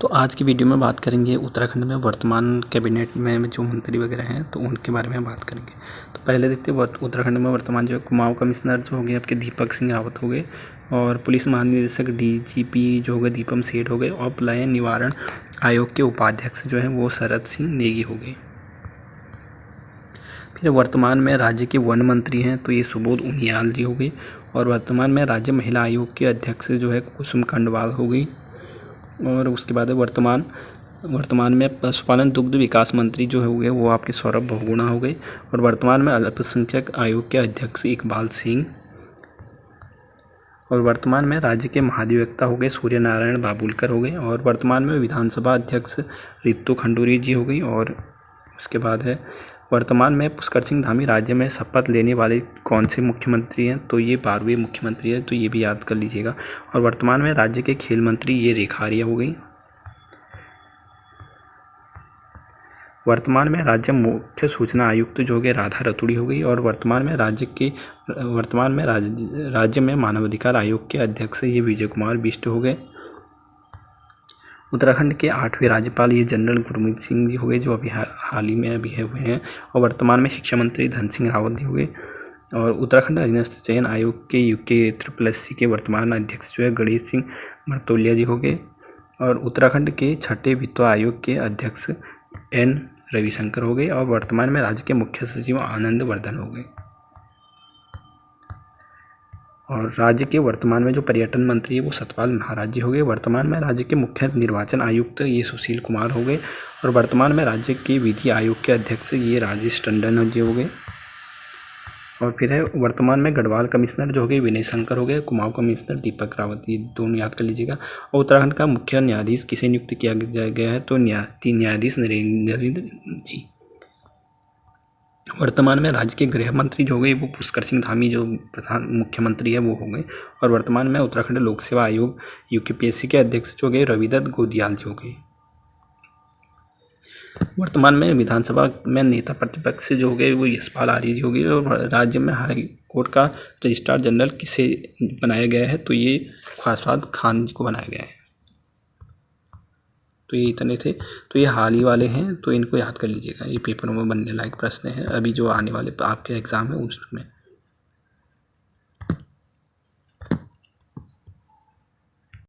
तो आज की वीडियो में बात करेंगे उत्तराखंड में वर्तमान कैबिनेट में जो मंत्री वगैरह हैं तो उनके बारे में बात करेंगे। तो पहले देखते हैं उत्तराखंड में वर्तमान जो है कुमाऊं कमिश्नर जो हो गए आपके दीपक सिंह रावत हो गए, और पुलिस महानिदेशक डीजीपी जो हो गए दीपम सेठ हो गए, और पलायन निवारण आयोग के उपाध्यक्ष जो हैं वो शरद सिंह नेगी हो गए। फिर वर्तमान में राज्य के वन मंत्री हैं तो ये सुबोध उनियाल जी हो गई, और वर्तमान में राज्य महिला आयोग के अध्यक्ष जो है कुसुम कंडवाल हो गई। और उसके बाद है वर्तमान में पशुपालन दुग्ध विकास मंत्री जो हो गए वो आपके सौरभ बहुगुणा हो गए, और वर्तमान में अल्पसंख्यक आयोग के अध्यक्ष इकबाल सिंह, और वर्तमान में राज्य के महाधिवक्ता हो गए सूर्य नारायण बाबुलकर हो गए, और वर्तमान में विधानसभा अध्यक्ष रितु खंडूरी जी हो गई। और उसके बाद है वर्तमान में पुष्कर सिंह धामी राज्य में शपथ लेने वाले कौन से मुख्यमंत्री हैं, तो ये 12वें मुख्यमंत्री हैं, तो ये भी याद कर लीजिएगा। और वर्तमान में राज्य के खेल मंत्री ये रेखा आर्या हो गई। वर्तमान में राज्य मुख्य सूचना आयुक्त जो हो गए राधा रतूड़ी हो गई, और वर्तमान में राज्य में मानवाधिकार आयोग के अध्यक्ष ये विजय कुमार बिष्ट हो गए। उत्तराखंड के 8वें राज्यपाल ये जनरल गुरमीत सिंह जी हो गए, जो अभी हाल ही में अभी हुए हैं। और वर्तमान में शिक्षा मंत्री धन सिंह रावत जी हो गए। और उत्तराखंड अधीनस्थ चयन आयोग के यूके SSSC के वर्तमान अध्यक्ष जो है गणेश सिंह मर्तोलिया जी हो गए। और उत्तराखंड के 6ठे वित्त आयोग के अध्यक्ष N रविशंकर हो गए, और वर्तमान में राज्य के मुख्य सचिव आनंद वर्धन हो गए। और राज्य के वर्तमान में जो पर्यटन मंत्री है वो सतपाल महाराज जी हो गए। वर्तमान में राज्य के मुख्य निर्वाचन आयुक्त ये सुशील कुमार हो गए, और वर्तमान में राज्य के विधि आयोग के अध्यक्ष ये राजेश टंडन जी हो गए। और फिर है वर्तमान में गढ़वाल कमिश्नर जो हो गए विनय शंकर हो गए, कुमाऊं कमिश्नर दीपक रावत, ये दोनों याद कर लीजिएगा। और उत्तराखंड का मुख्य न्यायाधीश किसे नियुक्त किया गया है, तो न्यायाधीश नरेंद्र जी। वर्तमान में राज्य के गृह मंत्री जो हो गए वो पुष्कर सिंह धामी जो प्रधान मुख्यमंत्री है वो हो गए। और वर्तमान में उत्तराखंड लोक सेवा आयोग UPSC के अध्यक्ष जो गए रविदत्त गोदियाल जी हो गए। वर्तमान में विधानसभा में नेता प्रतिपक्ष जो हो गए वो यशपाल आर्य जी हो गए। और राज्य में हाई कोर्ट का रजिस्ट्रार जनरल किसे बनाया गया है, तो ये ख्वासवाद खान जी को बनाया गया है। तो ये इतने थे, तो ये हाल ही वाले हैं, तो इनको याद कर लीजिएगा। ये पेपरों में बनने लायक प्रश्न है अभी जो आने वाले आपके एग्ज़ाम है उसमें।